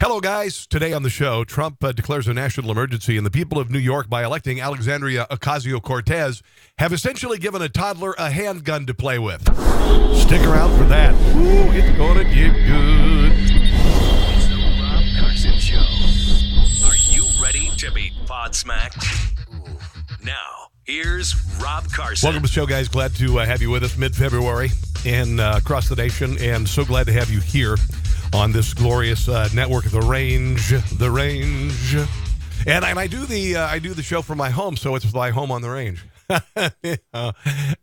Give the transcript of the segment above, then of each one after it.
Hello, guys. Today on the show, Trump declares a national emergency, and the people of New York, by electing Alexandria Idiota Cortez, have essentially given a toddler a handgun to play with. Stick around for that. Ooh, it's going to get good. It's the Rob Carson Show. Are you ready to be podsmacked? Now, here's Rob Carson. Welcome to the show, guys. Glad to have you with us mid-February and across the nation, and so glad to have you here on this glorious network, The Range. And I do the show from my home, so it's my home on the range.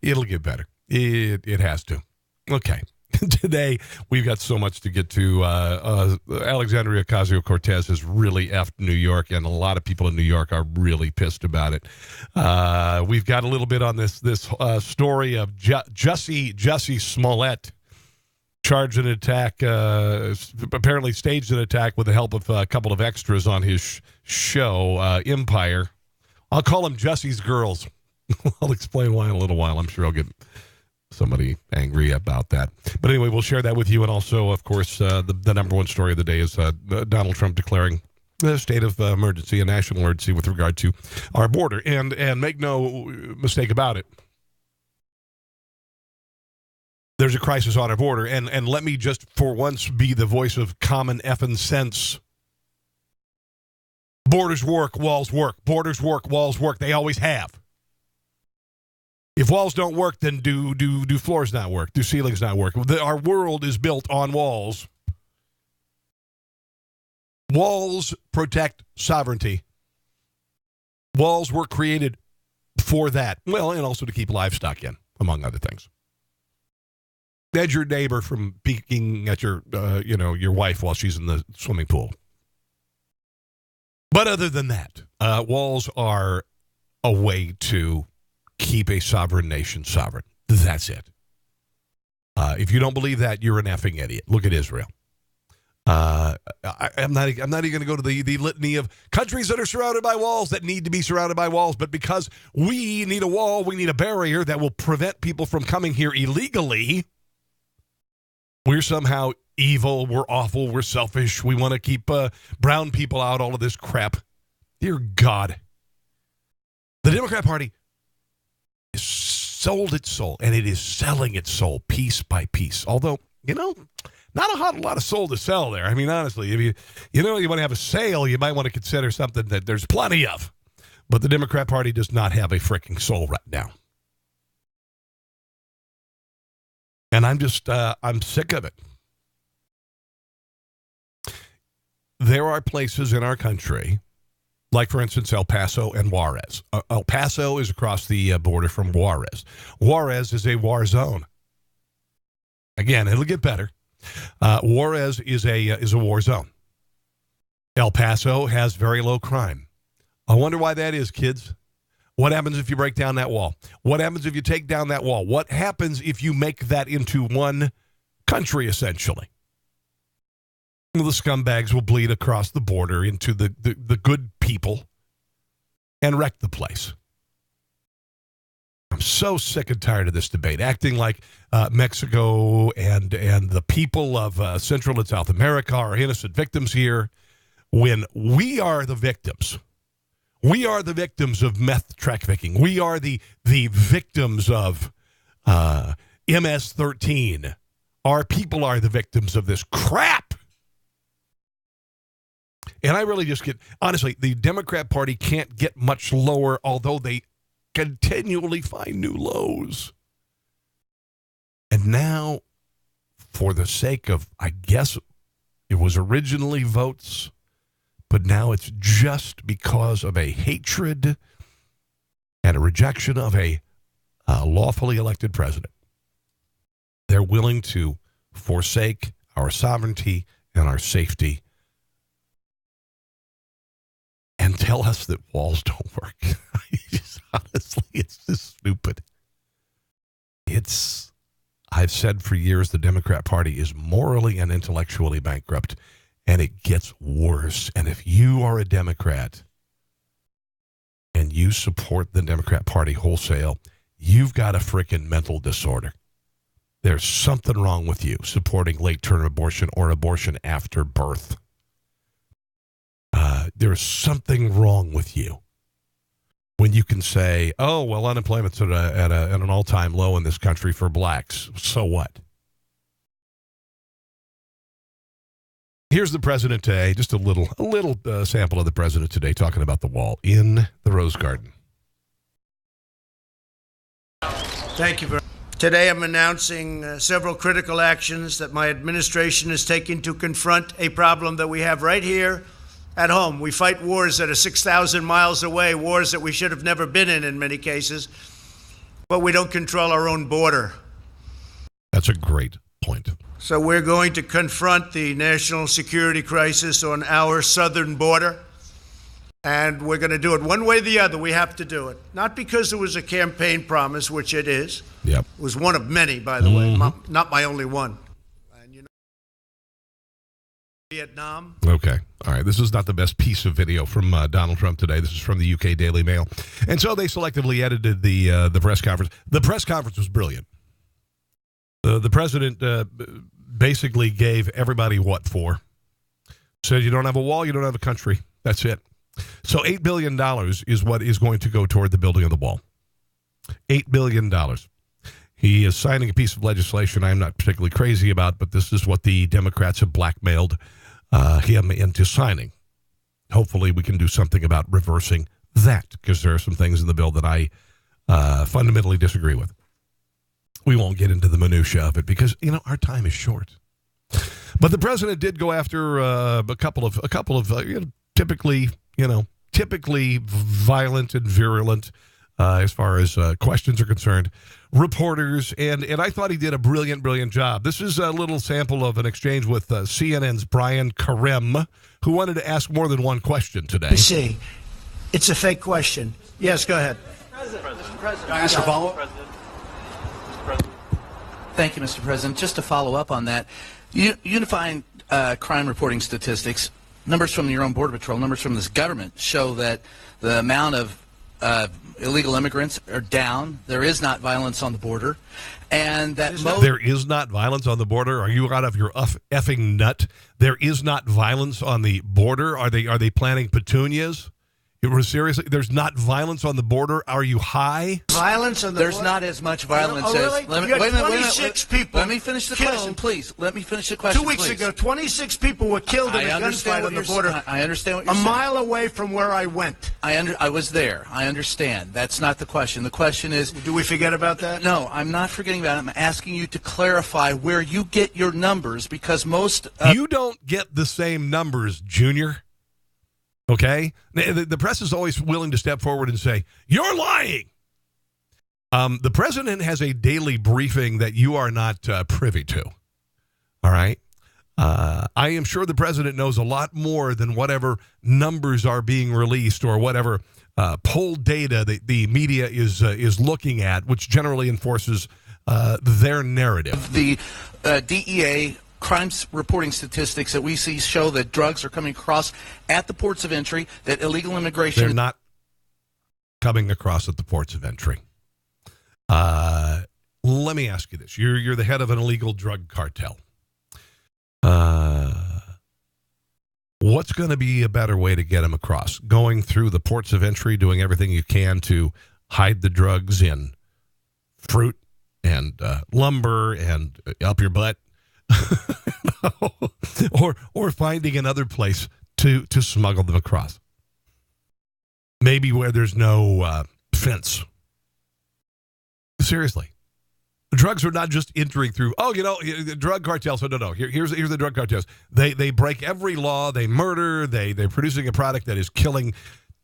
It'll get better. It has to. Okay. Today, we've got so much to get to. Alexandria Idiota Cortez has really effed New York, and a lot of people in New York are really pissed about it. We've got a little bit on this story of Jussie Smollett. Charged an attack, apparently staged an attack with the help of a couple of extras on his show, Empire. I'll call them Jussie's Girls. I'll explain why in a little while. I'm sure I'll get somebody angry about that. But anyway, we'll share that with you. And also, of course, the number one story of the day is Donald Trump declaring a state of emergency, a national emergency with regard to our border. And make no mistake about it, there's a crisis on our border, and let me just for once be the voice of common effing sense. Borders work, walls work. Borders work, walls work. They always have. If walls don't work, then do floors not work? Do ceilings not work? Our world is built on walls. Walls protect sovereignty. Walls were created for that. Well, and also to keep livestock in, among other things. That's your neighbor from peeking at your wife while she's in the swimming pool. But other than that, walls are a way to keep a sovereign nation sovereign. That's it. If you don't believe that, you're an effing idiot. Look at Israel. I'm not even going to go to the litany of countries that are surrounded by walls that need to be surrounded by walls, but because we need a wall, we need a barrier that will prevent people from coming here illegally. We're somehow evil, we're awful, we're selfish, we want to keep brown people out, all of this crap. Dear God. The Democrat Party has sold its soul, and it is selling its soul piece by piece. Although, not a whole lot of soul to sell there. I mean, honestly, if you want to have a sale, you might want to consider something that there's plenty of. But the Democrat Party does not have a freaking soul right now. And I'm sick of it. There are places in our country, like, for instance, El Paso and Juarez. El Paso is across the border from Juarez. Juarez is a war zone. Again, it'll get better. Juarez is a war zone. El Paso has very low crime. I wonder why that is, kids. What happens if you break down that wall? What happens if you take down that wall? What happens if you make that into one country, essentially? Well, the scumbags will bleed across the border into the good people and wreck the place. I'm so sick and tired of this debate, acting like Mexico and the people of Central and South America are innocent victims here, when we are the victims. We are the victims of meth trafficking. We are the victims of MS-13. Our people are the victims of this crap. And I really just honestly, the Democrat Party can't get much lower, although they continually find new lows. And now, for the sake of, I guess it was originally votes, but now it's just because of a hatred and a rejection of a lawfully elected president. They're willing to forsake our sovereignty and our safety and tell us that walls don't work. Honestly, it's just stupid. I've said for years the Democrat Party is morally and intellectually bankrupt. And it gets worse. And if you are a Democrat and you support the Democrat Party wholesale, you've got a freaking mental disorder. There's something wrong with you supporting late-term abortion or abortion after birth. there is something wrong with you when you can say, oh, well, unemployment's at an all-time low in this country for blacks. So what? Here's the president today, just a little sample of the president today talking about the wall in the Rose Garden. Thank you very much. Today I'm announcing several critical actions that my administration is taking to confront a problem that we have right here at home. We fight wars that are 6,000 miles away, wars that we should have never been in many cases, but we don't control our own border. That's a great point. So we're going to confront the national security crisis on our southern border, and we're going to do it one way or the other. We have to do it. Not because it was a campaign promise, which it is. Yep. It was one of many, by the way, not my only one. And you know, Vietnam. Okay. All right. This is not the best piece of video from Donald Trump today. This is from the UK Daily Mail. And so they selectively edited the press conference. The press conference was brilliant. The president basically gave everybody what for. Said you don't have a wall, you don't have a country. That's it. So $8 billion is what is going to go toward the building of the wall. $8 billion. He is signing a piece of legislation I'm not particularly crazy about, but this is what the Democrats have blackmailed him into signing. Hopefully we can do something about reversing that, because there are some things in the bill that I fundamentally disagree with. We won't get into the minutia of it because, you know, our time is short. But the president did go after a couple of typically violent and virulent as far as questions are concerned, reporters, and I thought he did a brilliant job. This is a little sample of an exchange with CNN's Brian Karem, who wanted to ask more than one question today. See, it's a fake question. Yes, go ahead. President. Can I ask a follow-up? Thank you, Mr. President. Just to follow up on that, unifying crime reporting statistics, numbers from your own Border Patrol, numbers from this government show that the amount of illegal immigrants are down. There is not violence on the border. And that there is not violence on the border? Are you out of your effing nut? There is not violence on the border? Are they planting petunias? Seriously, there's not violence on the border. Are you high? Violence on the There's border? not as much violence as. Really? Let me, you wait, had wait, 26 people. Let me finish the killed. question, please. Let me finish the question. 2 weeks please. ago, 26 people were killed in a gunfight on the border. I understand what you're saying. saying. A mile away from where I went. I was there. I understand. That's not the question. The question is. Do we forget about that? No, I'm not forgetting about it. I'm asking you to clarify where you get your numbers, because most. You don't get the same numbers, Junior. Okay? The press is always willing to step forward and say, you're lying. The president has a daily briefing that you are not privy to. All right? I am sure the president knows a lot more than whatever numbers are being released or whatever poll data that the media is looking at, which generally enforces their narrative. The DEA crimes reporting statistics that we see show that drugs are coming across at the ports of entry, that illegal immigration... They're not coming across at the ports of entry. Let me ask you this. You're the head of an illegal drug cartel. What's going to be a better way to get them across? Going through the ports of entry, doing everything you can to hide the drugs in fruit and lumber and up your butt? or finding another place to smuggle them across. Maybe where there's no fence. Seriously. Drugs are not just entering through, the drug cartels. No. Here's the drug cartels. They break every law. They murder. They're producing a product that is killing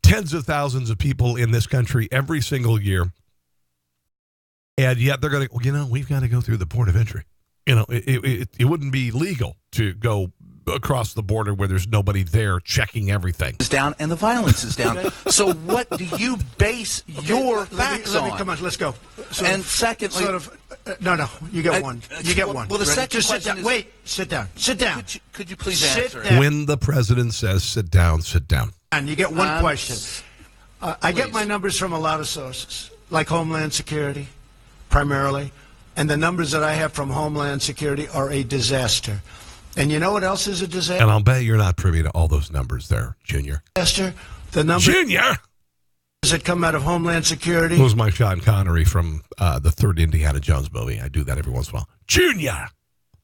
tens of thousands of people in this country every single year. And yet they're going to, we've got to go through the port of entry. It wouldn't be legal to go across the border where there's nobody there checking everything. Is down and the violence is down. So what do you base your facts on? Come on, let's go. And secondly... No, you get one. You get one. Well, the second Just question Wait, sit down. Sit down. Could you please answer? When the president says sit down, sit down. And you get one question. I get my numbers from a lot of sources, like Homeland Security, primarily. And the numbers that I have from Homeland Security are a disaster. And you know what else is a disaster? And I'll bet you're not privy to all those numbers there, Junior. The numbers Junior! that come out of Homeland Security. It was my Sean Connery from the third Indiana Jones movie. I do that every once in a while. Junior!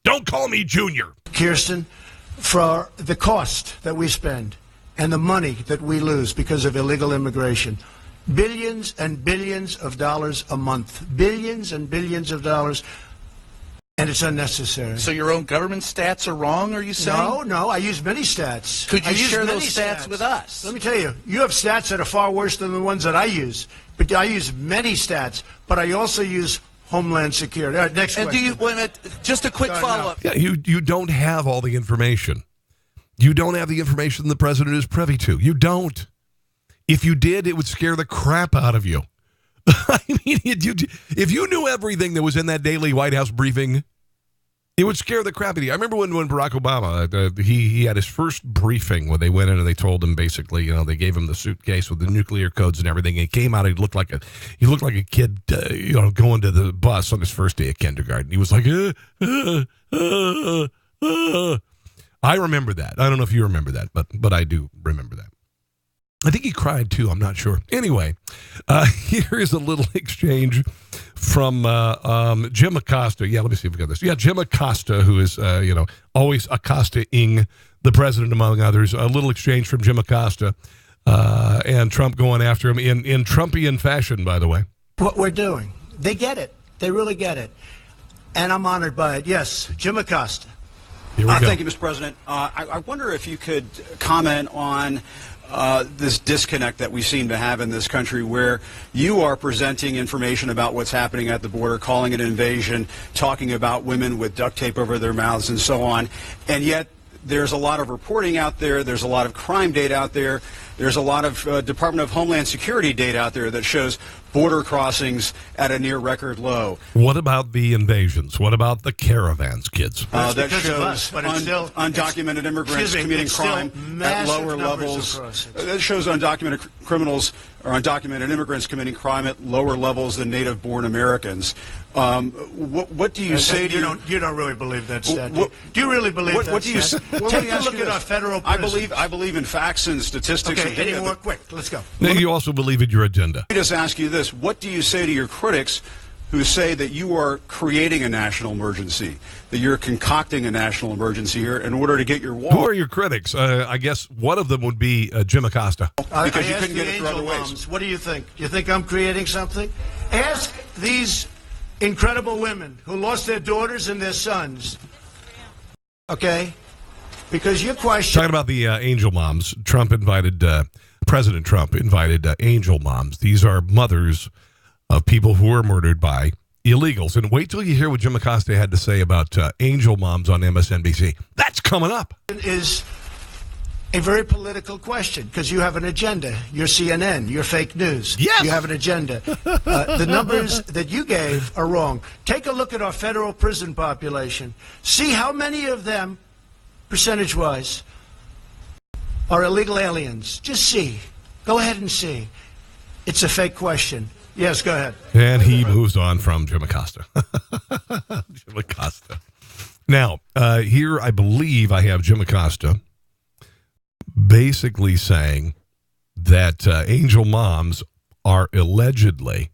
Don't call me Junior. Kirsten, for the cost that we spend and the money that we lose because of illegal immigration. Billions and billions of dollars a month. Billions and billions of dollars. And it's unnecessary. So your own government stats are wrong, are you saying? No, I use many stats. Could you share those stats with us? Let me tell you, you have stats that are far worse than the ones that I use. But I use many stats, but I also use Homeland Security. All right, next question. And do you, wait a minute, just a quick follow-up. Yeah, you don't have all the information. You don't have the information the president is privy to. You don't. If you did, it would scare the crap out of you. I mean, if you knew everything that was in that daily White House briefing, it would scare the crap out of you. I remember when Barack Obama, he had his first briefing where they went in and they told him basically, they gave him the suitcase with the nuclear codes and everything. And he came out, he looked like a kid, going to the bus on his first day of kindergarten. He was like, I remember that. I don't know if you remember that, but I do remember that. I think he cried too. I'm not sure. Anyway, here is a little exchange from Jim Acosta. Yeah, let me see if we got this. Yeah, Jim Acosta, who is always Acosta-ing the president among others. A little exchange from Jim Acosta and Trump going after him in Trumpian fashion, by the way. What we're doing, they get it. They really get it, and I'm honored by it. Yes, Jim Acosta. Here we go. Thank you, Mr. President. I wonder if you could comment on this disconnect that we seem to have in this country where you are presenting information about what's happening at the border, calling it an invasion, talking about women with duct tape over their mouths and so on, and yet there's a lot of reporting out there, there's a lot of crime data out there, there's a lot of Department of Homeland Security data out there that shows border crossings at a near record low. What about the invasions? What about the caravans, kids? That shows undocumented immigrants committing crime at lower levels. That shows undocumented criminals or undocumented immigrants committing crime at lower levels than native-born Americans. What do you say to you don't really believe that stat? Do you really believe that? What do you say? Take a look at our federal prisons. I believe in facts and statistics. Okay, any more? Quick, let's go. Now, you also believe in your agenda. Let me just ask you this. What do you say to your critics who say that you are creating a national emergency, that you're concocting a national emergency here in order to get your wall? Who are your critics? I guess one of them would be Jim Acosta. Because you couldn't get it through other ways. Moms, what do you think? Do you think I'm creating something? Ask these incredible women who lost their daughters and their sons. Okay? Because your question... Talking about the angel moms, President Trump invited angel moms. These are mothers of people who were murdered by illegals. And wait till you hear what Jim Acosta had to say about angel moms on MSNBC. That's coming up. Is a very political question because you have an agenda. You're CNN. You're fake news. Yes. You have an agenda. The numbers that you gave are wrong. Take a look at our federal prison population. See how many of them, percentage-wise, are illegal aliens. Just see. Go ahead and see. It's a fake question. Yes, go ahead. And he moves on from Jim Acosta. Jim Acosta. Now, here I believe I have Jim Acosta basically saying that angel moms are allegedly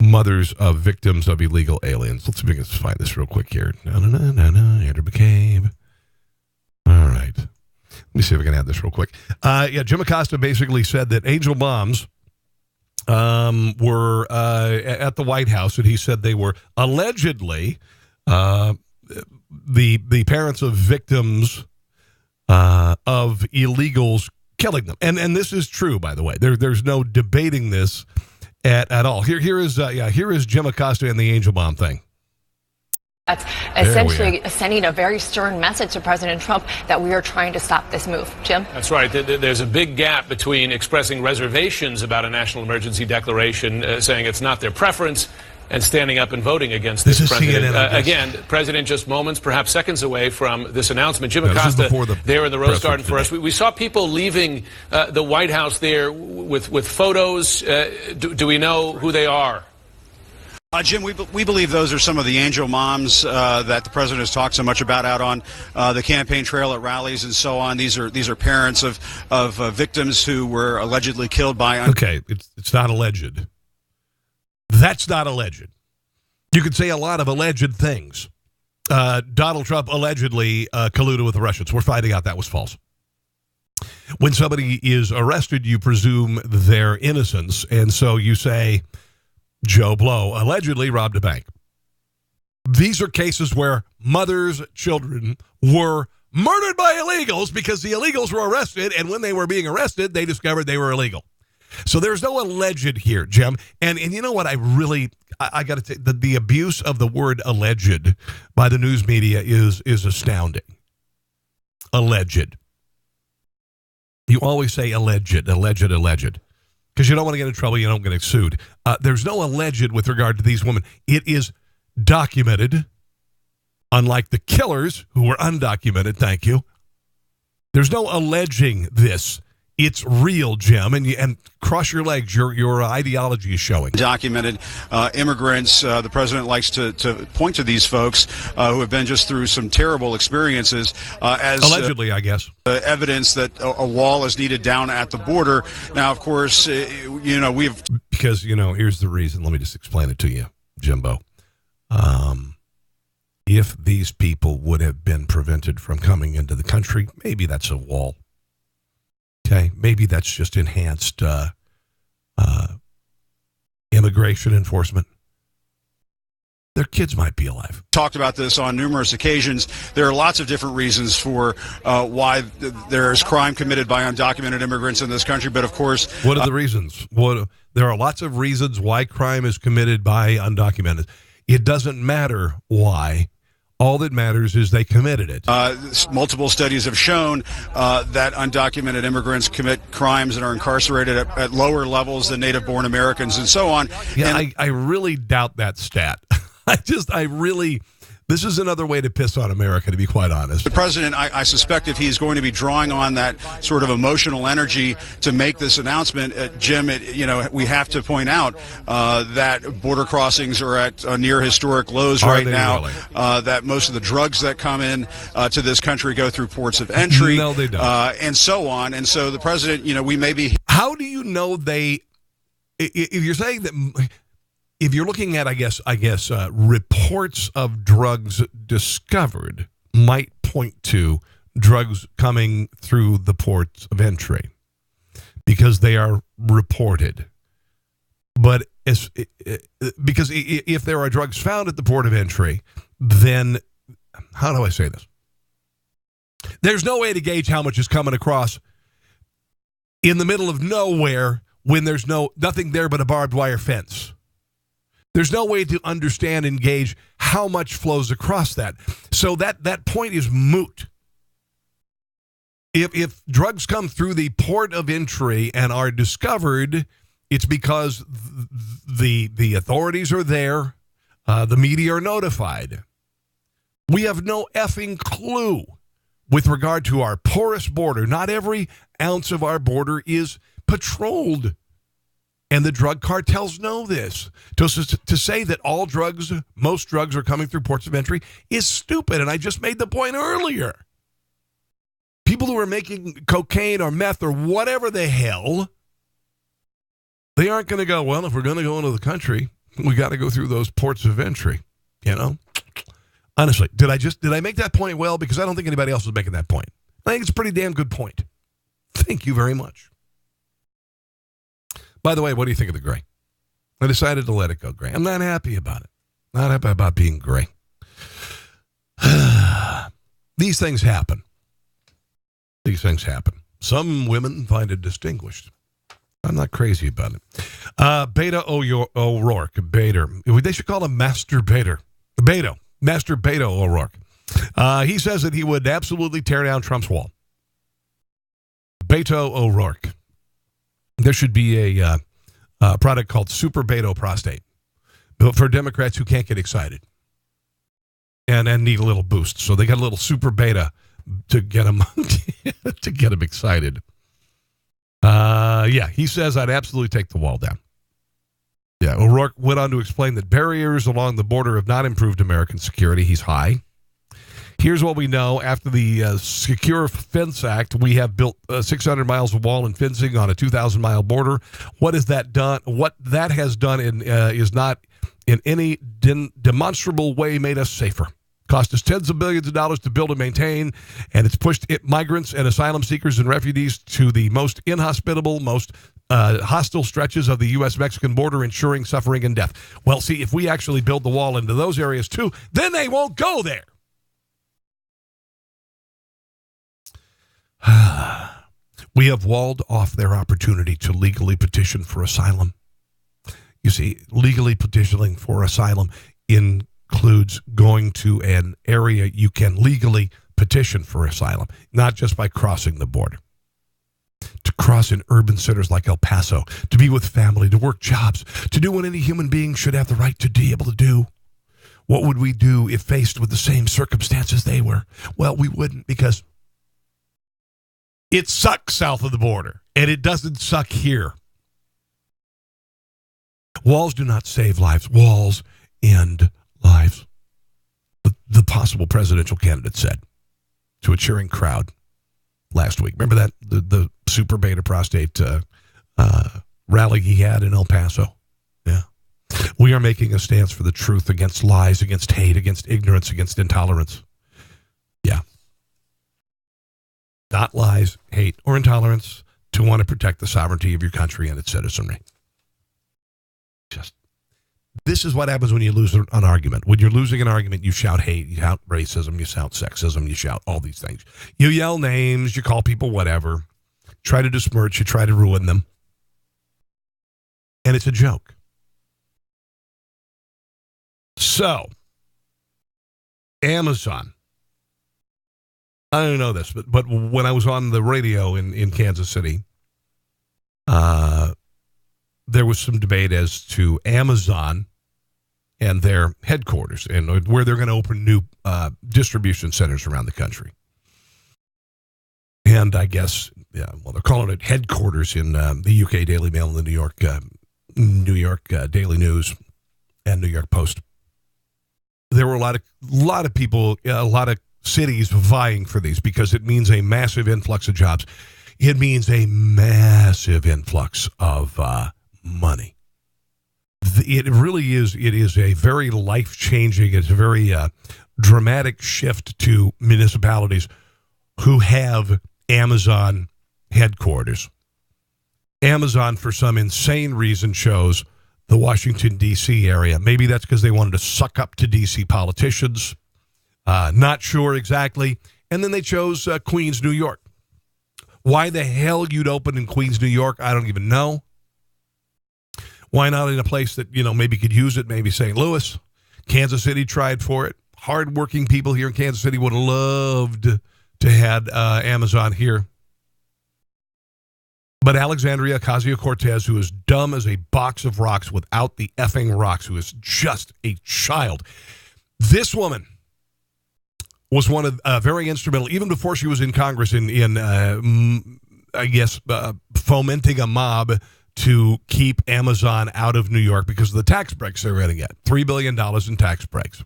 mothers of victims of illegal aliens. Let's see if we can find this real quick here. Andrew McCabe. All right. Let me see if I can add this real quick. Jim Acosta basically said that angel moms were at the White House, and he said they were allegedly the parents of victims of illegals killing them. And this is true, by the way. There's no debating this at all. Here is Jim Acosta and the angel mom thing. That's essentially sending a very stern message to President Trump that we are trying to stop this move. Jim? That's right. There's a big gap between expressing reservations about a national emergency declaration, saying it's not their preference, and standing up and voting against this president. Again, President just moments, perhaps seconds away from this announcement. Jim Acosta there in the Rose Garden for us. We saw people leaving the White House there with photos. Do we know who they are? Jim, we believe those are some of the angel moms that the president has talked so much about out on the campaign trail at rallies and so on. These are parents of victims who were allegedly killed by. Okay, it's not alleged. That's not alleged. You could say a lot of alleged things. Donald Trump allegedly colluded with the Russians. We're finding out that was false. When somebody is arrested, you presume their innocence, and so you say Joe Blow allegedly robbed a bank. These are cases where mothers' children were murdered by illegals because the illegals were arrested, and when they were being arrested, they discovered they were illegal. So there's no alleged here, Jim. And you know what? I got to say, the abuse of the word alleged by the news media is astounding. Alleged. You always say alleged, because you don't want to get in trouble. You don't get sued. There's no alleged with regard to these women. It is documented, unlike the killers who were undocumented. Thank you. There's no alleging this. It's real, Jim, and cross your legs. Your ideology is showing. Documented immigrants. The president likes to point to these folks who have been just through some terrible experiences as allegedly, I guess, evidence that a wall is needed down at the border. Now, of course, here's the reason. Let me just explain it to you, Jimbo. If these people would have been prevented from coming into the country, maybe that's a wall. Okay, maybe that's just enhanced immigration enforcement. Their kids might be alive. Talked about this on numerous occasions. There are lots of different reasons for why there's crime committed by undocumented immigrants in this country. But of course, what are the reasons? There are lots of reasons why crime is committed by undocumented. It doesn't matter why. All that matters is they committed it. Multiple studies have shown that undocumented immigrants commit crimes and are incarcerated at lower levels than native-born Americans and so on. Yeah, and I really doubt that stat. This is another way to piss on America, to be quite honest. The president, I suspect if he's going to be drawing on that sort of emotional energy to make this announcement, Jim, we have to point out that border crossings are at near historic lows right now, really? That most of the drugs that come in to this country go through ports of entry. No, they don't. And so on. And so the president, we may be... How do you know they... If you're saying that... If you're looking at, I guess, reports of drugs discovered might point to drugs coming through the ports of entry because they are reported. But because if there are drugs found at the port of entry, then how do I say this? There's no way to gauge how much is coming across in the middle of nowhere when there's nothing there but a barbed wire fence. There's no way to understand and gauge how much flows across that. So that point is moot. If drugs come through the port of entry and are discovered, it's because the authorities are there, the media are notified. We have no effing clue with regard to our porous border. Not every ounce of our border is patrolled. And the drug cartels know this. To say that most drugs are coming through ports of entry is stupid. And I just made the point earlier. People who are making cocaine or meth or whatever the hell, they aren't going to go, well, if we're going to go into the country, we got to go through those ports of entry, Honestly, did I make that point well? Because I don't think anybody else was making that point. I think it's a pretty damn good point. Thank you very much. By the way, what do you think of the gray? I decided to let it go gray. I'm not happy about it. Not happy about being gray. These things happen. Some women find it distinguished. I'm not crazy about it. Beto O'Rourke. They should call him Master Beto. Master Beto O'Rourke. He says that he would absolutely tear down Trump's wall. Beto O'Rourke. There should be a product called Super Beto Prostate for Democrats who can't get excited and need a little boost. So they got a little Super Beta to get them excited. He says I'd absolutely take the wall down Yeah, O'Rourke went on to explain that barriers along the border have not improved American security. He's high. Here's what we know. After the Secure Fence Act, we have built 600 miles of wall and fencing on a 2,000-mile border. What has that done? What that has done is not in any demonstrable way made us safer. Cost us tens of billions of dollars to build and maintain, and it's pushed migrants and asylum seekers and refugees to the most inhospitable, most hostile stretches of the U.S.-Mexican border, ensuring suffering and death. Well, see, if we actually build the wall into those areas too, then they won't go there. We have walled off their opportunity to legally petition for asylum. You see, legally petitioning for asylum includes going to an area you can legally petition for asylum, not just by crossing the border. To cross in urban centers like El Paso, to be with family, to work jobs, to do what any human being should have the right to be able to do. What would we do if faced with the same circumstances they were? Well, we wouldn't, because it sucks south of the border, and it doesn't suck here. Walls do not save lives. Walls end lives. The possible presidential candidate said to a cheering crowd last week. Remember that? The super beta prostate rally he had in El Paso? Yeah. We are making a stance for the truth against lies, against hate, against ignorance, against intolerance. Yeah. Not lies, hate, or intolerance, to want to protect the sovereignty of your country and its citizenry. This is what happens when you lose an argument. When you're losing an argument, you shout hate, you shout racism, you shout sexism, you shout all these things. You yell names, you call people whatever, try to besmirch, you try to ruin them. And it's a joke. So, Amazon. I don't know this, but when I was on the radio in Kansas City, there was some debate as to Amazon and their headquarters and where they're going to open new distribution centers around the country. And I guess, they're calling it headquarters in the UK Daily Mail and the New York Daily News and New York Post. There were a lot of people, a lot of cities vying for these because it means a massive influx of jobs. It means a massive influx of money. It really is. It is a very life-changing, it's a very dramatic shift to municipalities who have Amazon headquarters. Amazon, for some insane reason, chose the Washington, D.C. area. Maybe that's because they wanted to suck up to D.C. politicians. Not sure exactly. And then they chose Queens, New York. Why the hell you'd open in Queens, New York, I don't even know. Why not in a place that, maybe could use it, maybe St. Louis? Kansas City tried for it. Hardworking people here in Kansas City would have loved to have Amazon here. But Alexandria Idiota Cortez, who is dumb as a box of rocks without the effing rocks, who is just a child. This woman was one of very instrumental, even before she was in Congress, in fomenting a mob to keep Amazon out of New York because of the tax breaks they're going to get. $3 billion in tax breaks.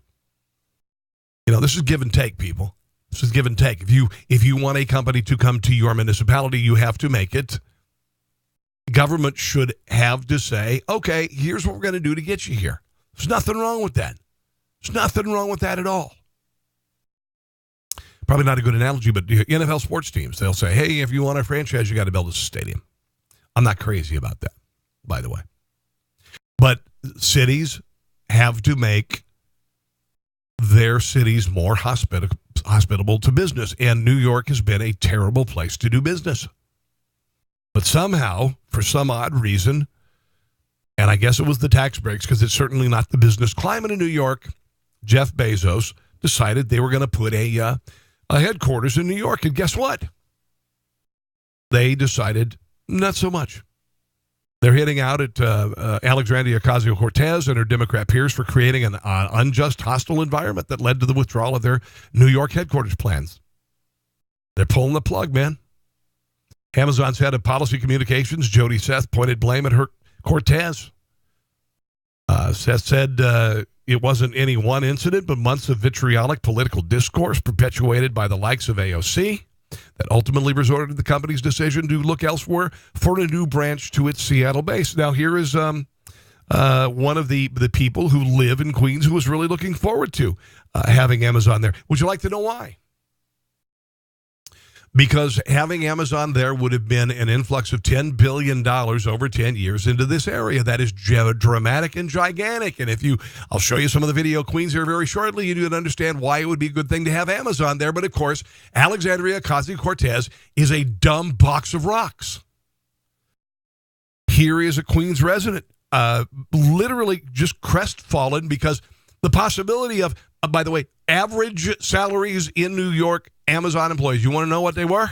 This is give and take, people. This is give and take. If you want a company to come to your municipality, you have to make it. Government should have to say, okay, here's what we're going to do to get you here. There's nothing wrong with that. There's nothing wrong with that at all. Probably not a good analogy, but NFL sports teams, they'll say, hey, if you want a franchise, you got to build a stadium. I'm not crazy about that, by the way. But cities have to make their cities more hospitable to business, and New York has been a terrible place to do business. But somehow, for some odd reason, and I guess it was the tax breaks, because it's certainly not the business climate in New York, Jeff Bezos decided they were going to put a headquarters in New York. And guess what? They decided not so much. They're hitting out at Alexandria Idiota Cortez and her Democrat peers for creating an unjust, hostile environment that led to the withdrawal of their New York headquarters plans. They're pulling the plug, man. Amazon's head of policy communications, Jody Seth, pointed blame at her Cortez. Seth said it wasn't any one incident, but months of vitriolic political discourse perpetuated by the likes of AOC that ultimately resorted to the company's decision to look elsewhere for a new branch to its Seattle base. Now, here is one of the people who live in Queens who was really looking forward to having Amazon there. Would you like to know why? Because having Amazon there would have been an influx of $10 billion over 10 years into this area. That is dramatic and gigantic. And I'll show you some of the video Queens here very shortly. You need to understand why it would be a good thing to have Amazon there. But of course, Alexandria Idiota Cortez is a dumb box of rocks. Here is a Queens resident, literally just crestfallen because the possibility of, by the way, average salaries in New York Amazon employees, you want to know what they were?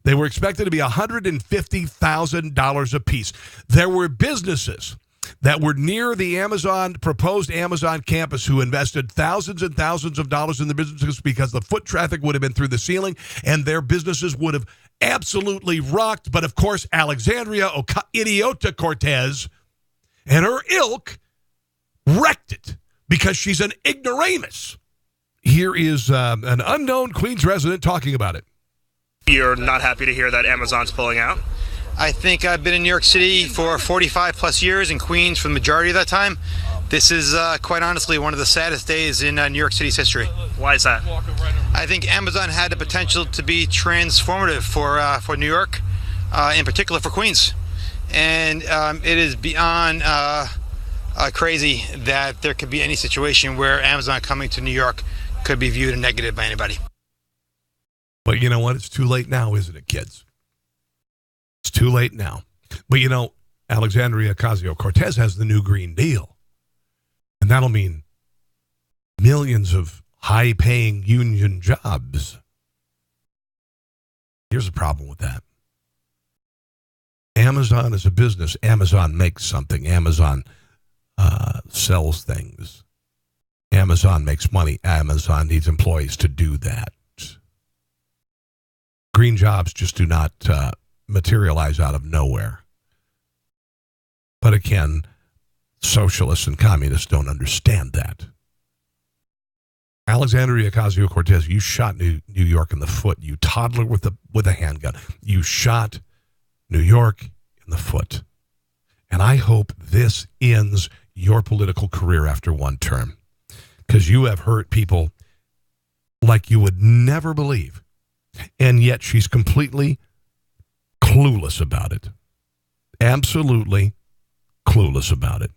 They were expected to be $150,000 apiece. There were businesses that were near the proposed Amazon campus who invested thousands and thousands of dollars in the businesses because the foot traffic would have been through the ceiling and their businesses would have absolutely rocked. But of course, Alexandria Idiota Cortez and her ilk wrecked it because she's an ignoramus. Here is an unknown Queens resident talking about it. You're not happy to hear that Amazon's pulling out? I think I've been in New York City for 45 plus years, in Queens for the majority of that time. This is quite honestly one of the saddest days in New York City's history. Why is that? I think Amazon had the potential to be transformative for New York, in particular for Queens. And it is beyond crazy that there could be any situation where Amazon coming to New York could be viewed as negative by anybody. But you know what? It's too late now, isn't it, kids? It's too late now. But you know, Alexandria Idiota Cortez has the new Green Deal. And that'll mean millions of high-paying union jobs. Here's the problem with that. Amazon is a business. Amazon makes something. Amazon sells things. Amazon makes money. Amazon needs employees to do that. Green jobs just do not materialize out of nowhere. But again, socialists and communists don't understand that. Alexandria Idiota Cortez, you shot New York in the foot. You toddler with a handgun. You shot New York in the foot. And I hope this ends your political career after one term. Because you have hurt people like you would never believe. And yet she's completely clueless about it. Absolutely clueless about it.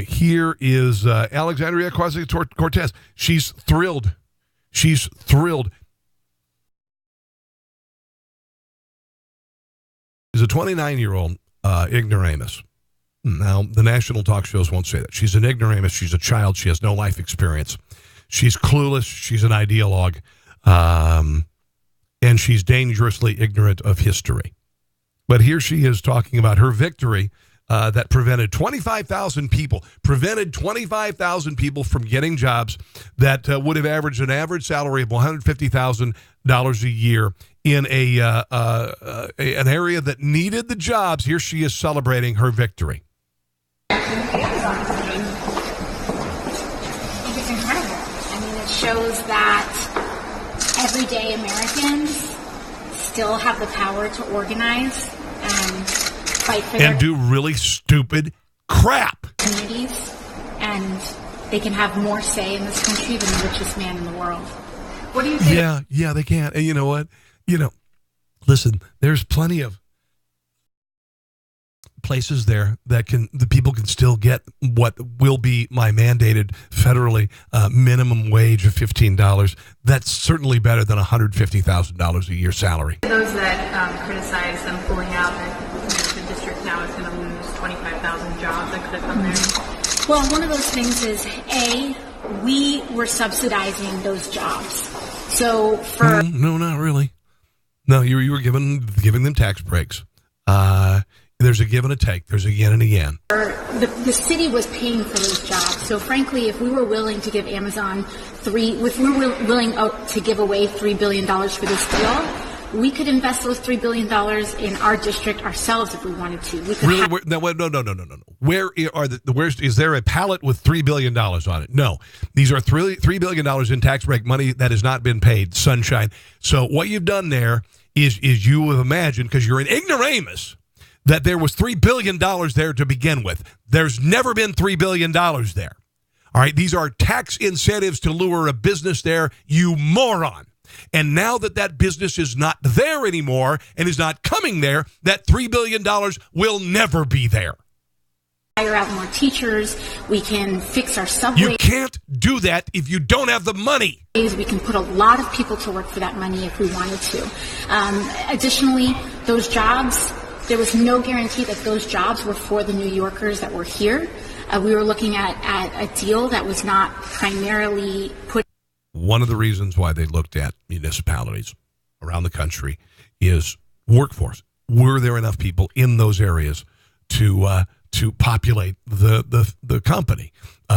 Here is Alexandria Idiota Cortez. She's thrilled. She's thrilled. She's a 29-year-old ignoramus. Now, the national talk shows won't say that. She's an ignoramus. She's a child. She has no life experience. She's clueless. She's an ideologue. And she's dangerously ignorant of history. But here she is talking about her victory that prevented 25,000 people from getting jobs that would have averaged an average salary of $150,000 a year in an area that needed the jobs. Here she is celebrating her victory. I think it's incredible. I mean, it shows that everyday Americans still have the power to organize and fight for and do really stupid crap. Communities, and they can have more say in this country than the richest man in the world. What do you think? Yeah, they can. And you know what? Listen, there's plenty of places there that the people can still get what will be my mandated federally minimum wage of $15. That's certainly better than $150,000 a year salary. Those that criticize them pulling out, the district now is going to lose 25,000 jobs that could have come there. Well, one of those things is, A, we were subsidizing those jobs. So for... No, not really. No, you were giving them tax breaks. There's a give and a take. There's a yin and a yang. The city was paying for those jobs. So frankly, if we were willing to give Amazon if we were willing to give away $3 billion for this deal, We could invest those $3 billion in our district ourselves if we wanted to. We could really? No. Where is there a pallet with $3 billion on it? No. These are $3 billion in tax break money that has not been paid, sunshine. So what you've done there is you have imagined, because you're an ignoramus, that there was $3 billion there to begin with. There's never been $3 billion there. All right, these are tax incentives to lure a business there, you moron. And now that business is not there anymore and is not coming there, that $3 billion will never be there. Hire out more teachers. We can fix our subway. You can't do that if you don't have the money. We can put a lot of people to work for that money if we wanted to. Additionally, those jobs, there was no guarantee that those jobs were for the New Yorkers that were here. We were looking at a deal that was not primarily put. One of the reasons why they looked at municipalities around the country is workforce. Were there enough people in those areas to populate the company?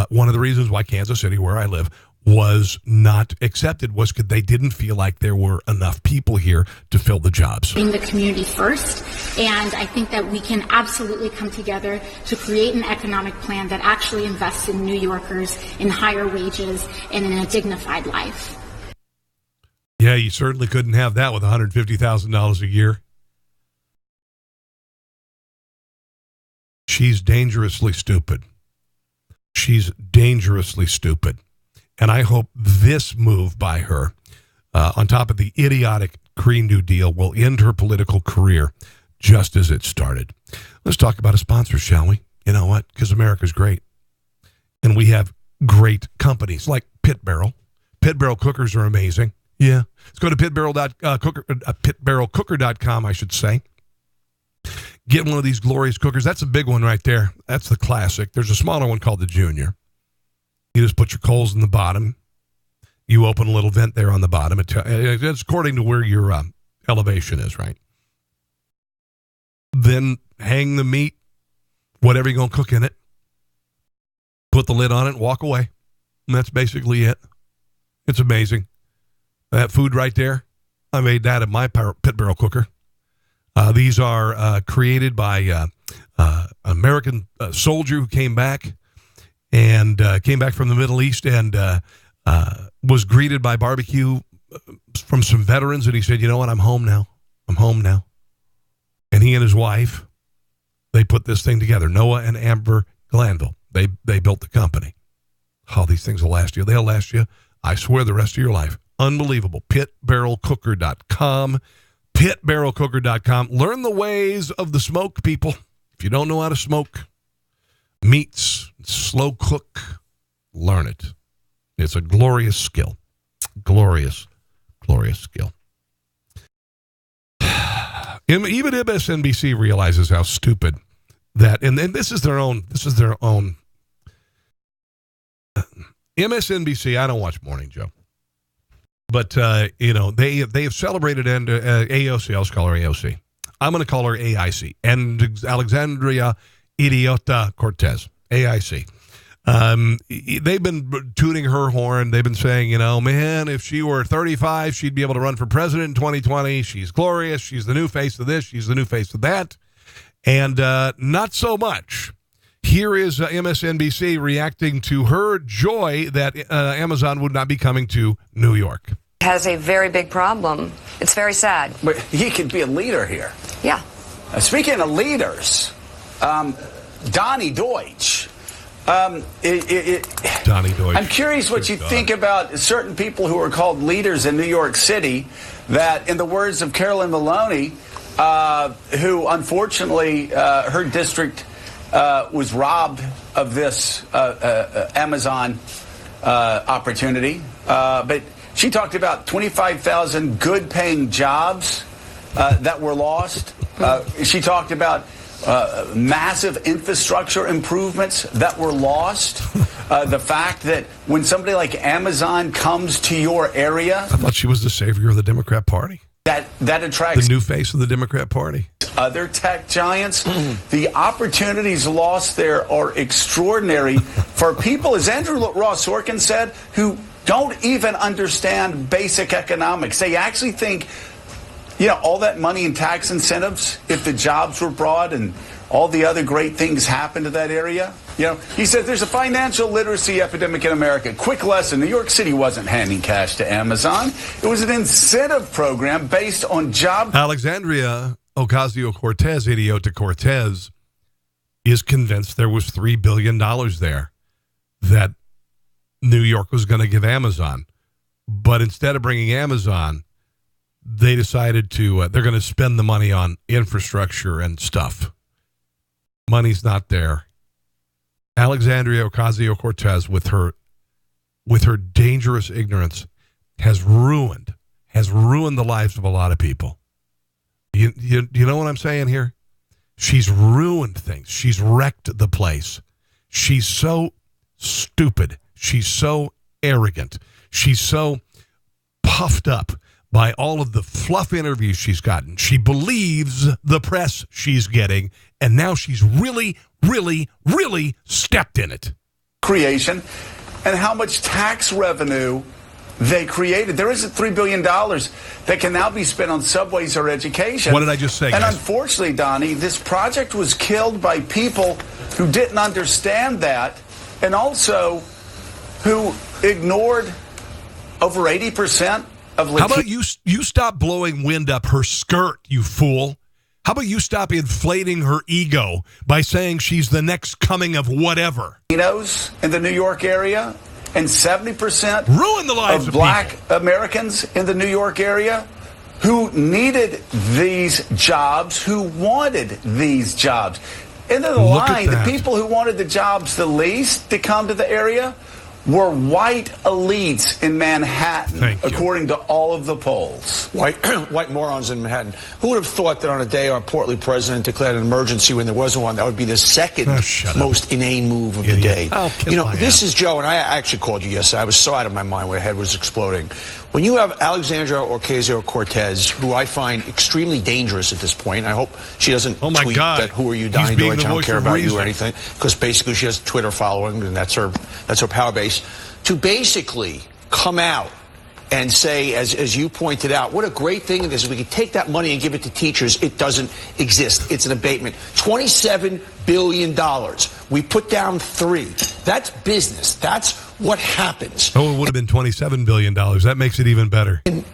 One of the reasons why Kansas City, where I live, was not accepted was because they didn't feel like there were enough people here to fill the jobs. In the community first, and I think that we can absolutely come together to create an economic plan that actually invests in New Yorkers, in higher wages, and in a dignified life. Yeah, you certainly couldn't have that with $150,000 a year. She's dangerously stupid. She's dangerously stupid. And I hope this move by her, on top of the idiotic Green New Deal, will end her political career just as it started. Let's talk about a sponsor, shall we? You know what? Because America's great. And we have great companies like Pit Barrel. Pit Barrel cookers are amazing. Yeah. Let's go to pitbarrelcooker.com, I should say. Get one of these glorious cookers. That's a big one right there. That's the classic. There's a smaller one called the Junior. You just put your coals in the bottom. You open a little vent there on the bottom. It's according to where your elevation is, right? Then hang the meat, whatever you're going to cook in it. Put the lid on it and walk away. And that's basically it. It's amazing. That food right there, I made that in my Pit Barrel cooker. These are created by American soldier who came back. And came back from the Middle East and was greeted by barbecue from some veterans. And he said, you know what, I'm home now. And he and his wife, they put this thing together. Noah and Amber Glanville, they built the company. Oh, these things will last you. They'll last you, I swear, the rest of your life. Unbelievable. Pitbarrelcooker.com. Pitbarrelcooker.com. Learn the ways of the smoke, people. If you don't know how to smoke meats, slow cook, learn it. It's a glorious skill. Glorious skill. Even MSNBC realizes how stupid that, and this is their own. MSNBC, I don't watch Morning Joe. But, they have celebrated AOC. I'll call her AOC. I'm going to call her AIC. And Alexandria Idiota Cortez, AIC. They've been tooting her horn. They've been saying, man, if she were 35, she'd be able to run for president in 2020. She's glorious. She's the new face of this. She's the new face of that. And not so much. Here is MSNBC reacting to her joy that Amazon would not be coming to New York. Has a very big problem. It's very sad. But he could be a leader here. Yeah. Speaking of leaders, Donnie Deutsch. Donnie Deutsch. I'm curious what you think about certain people who are called leaders in New York City that, in the words of Carolyn Maloney, who unfortunately her district was robbed of this Amazon opportunity. But she talked about 25,000 good-paying jobs that were lost. She talked about massive infrastructure improvements that were lost. The fact that when somebody like Amazon comes to your area... I thought she was the savior of the Democrat Party. That attracts... the new face of the Democrat Party. Other tech giants. The opportunities lost there are extraordinary for people, as Andrew Ross Sorkin said, who don't even understand basic economics. They actually think... all that money in tax incentives, if the jobs were brought and all the other great things happened to that area. He said there's a financial literacy epidemic in America. Quick lesson, New York City wasn't handing cash to Amazon. It was an incentive program based on job. Alexandria Idiota Cortez is convinced there was $3 billion there that New York was going to give Amazon. But instead of bringing Amazon, they decided to, they're going to spend the money on infrastructure and stuff. Money's not there. Alexandria Idiota Cortez, with her dangerous ignorance, has ruined the lives of a lot of people. You know what I'm saying here? She's ruined things. She's wrecked the place. She's so stupid. She's so arrogant. She's so puffed up by all of the fluff interviews she's gotten. She believes the press she's getting, and now she's really, really, really stepped in it. Creation and how much tax revenue they created. There isn't $3 billion that can now be spent on subways or education. What did I just say, And guys? unfortunately, Donnie, this project was killed by people who didn't understand that, and also who ignored over 80% of How about you stop blowing wind up her skirt, you fool? How about you stop inflating her ego by saying she's the next coming of whatever? In the New York area, and 70% ruin the lives of black Americans in the New York area who needed these jobs, who wanted these jobs. End of the line, the people who wanted the jobs the least to come to the area were white elites in Manhattan, according to all of the polls. White morons in Manhattan. Who would have thought that on a day our portly president declared an emergency when there wasn't one, that would be the second most inane move of the day? This is Joe, and I actually called you yesterday. I was so out of my mind, my head was exploding. When you have Alexandria Idiota Cortez, who I find extremely dangerous at this point, I hope she doesn't tweet that "Who are you dying to? I don't care about you" or anything, because basically she has a Twitter following, and that's her power base. To basically come out and say, as you pointed out, what a great thing it is. We could take that money and give it to teachers. It doesn't exist. It's an abatement. $27 billion. We put down $3. That's business. That's what happens. Oh, it would have been $27 billion. That makes it even better. And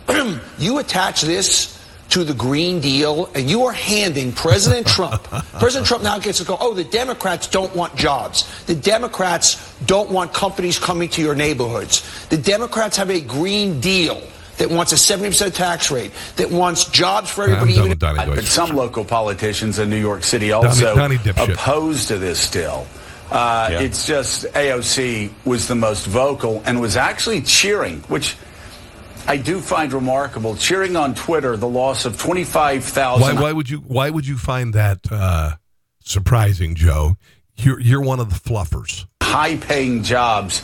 you attach this to the Green Deal, and you are handing President Trump. President Trump now gets to go, oh, the Democrats don't want jobs. The Democrats don't want companies coming to your neighborhoods. The Democrats have a Green Deal that wants a 70% tax rate, that wants jobs for everybody. But some local politicians in New York City also opposed to this still. It's just AOC was the most vocal and was actually cheering, which I do find remarkable, cheering on Twitter the loss of 25,000. Why would you find that surprising, Joe? You're one of the fluffers. High-paying jobs.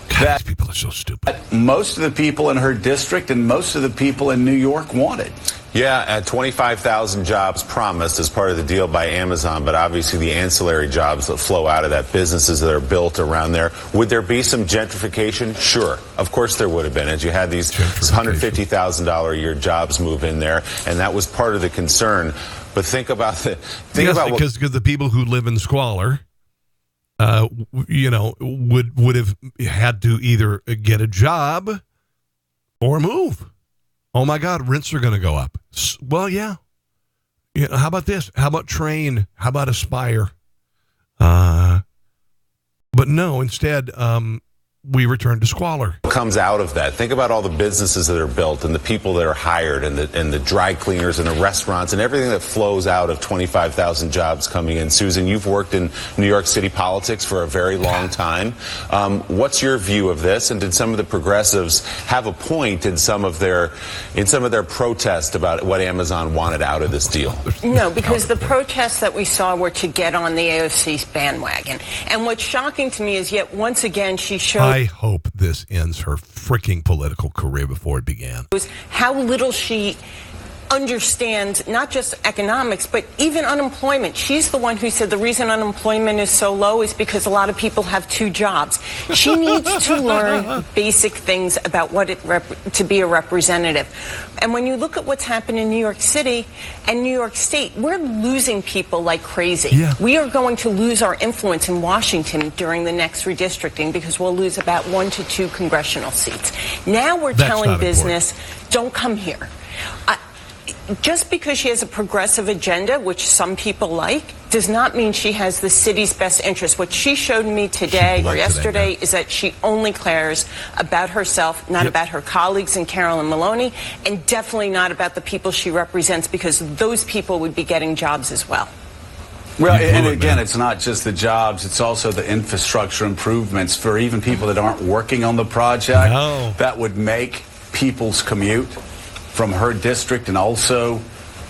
God, these people are so stupid. Most of the people in her district and most of the people in New York wanted. Yeah, at 25,000 jobs promised as part of the deal by Amazon, but obviously the ancillary jobs that flow out of that, businesses that are built around there. Would there be some gentrification? Sure. Of course there would have been, as you had these $150,000 a year jobs move in there, and that was part of the concern. But think about because the people who live in squalor, would have had to either get a job or move. Oh my God, rents are going to go up. Well, yeah. How about this? How about Train? How about Aspire? But no, instead, we return to squalor. Comes out of that. Think about all the businesses that are built and the people that are hired and the dry cleaners and the restaurants and everything that flows out of 25,000 jobs coming in. Susan, you've worked in New York City politics for a very long time. What's your view of this? And did some of the progressives have a point in some of their protest about what Amazon wanted out of this deal? No, because the protests that we saw were to get on the AOC's bandwagon. And what's shocking to me is yet once again she showed. I hope this ends her freaking political career before it began. How little she understand not just economics, but even unemployment. She's the one who said the reason unemployment is so low is because a lot of people have 2 jobs. She needs to learn basic things about what to be a representative. And when you look at what's happened in New York City and New York State, we're losing people like crazy. Yeah. We are going to lose our influence in Washington during the next redistricting because we'll lose about 1 to 2 congressional seats. Now we're telling business, don't come here. Just because she has a progressive agenda, which some people like, does not mean she has the city's best interest. What she showed me today or yesterday is that she only cares about herself, not about her colleagues and Carolyn Maloney, and definitely not about the people she represents, because those people would be getting jobs as well. Well, and again, it's not just the jobs, it's also the infrastructure improvements for even people that aren't working on the project. That would make people's commute from her district and also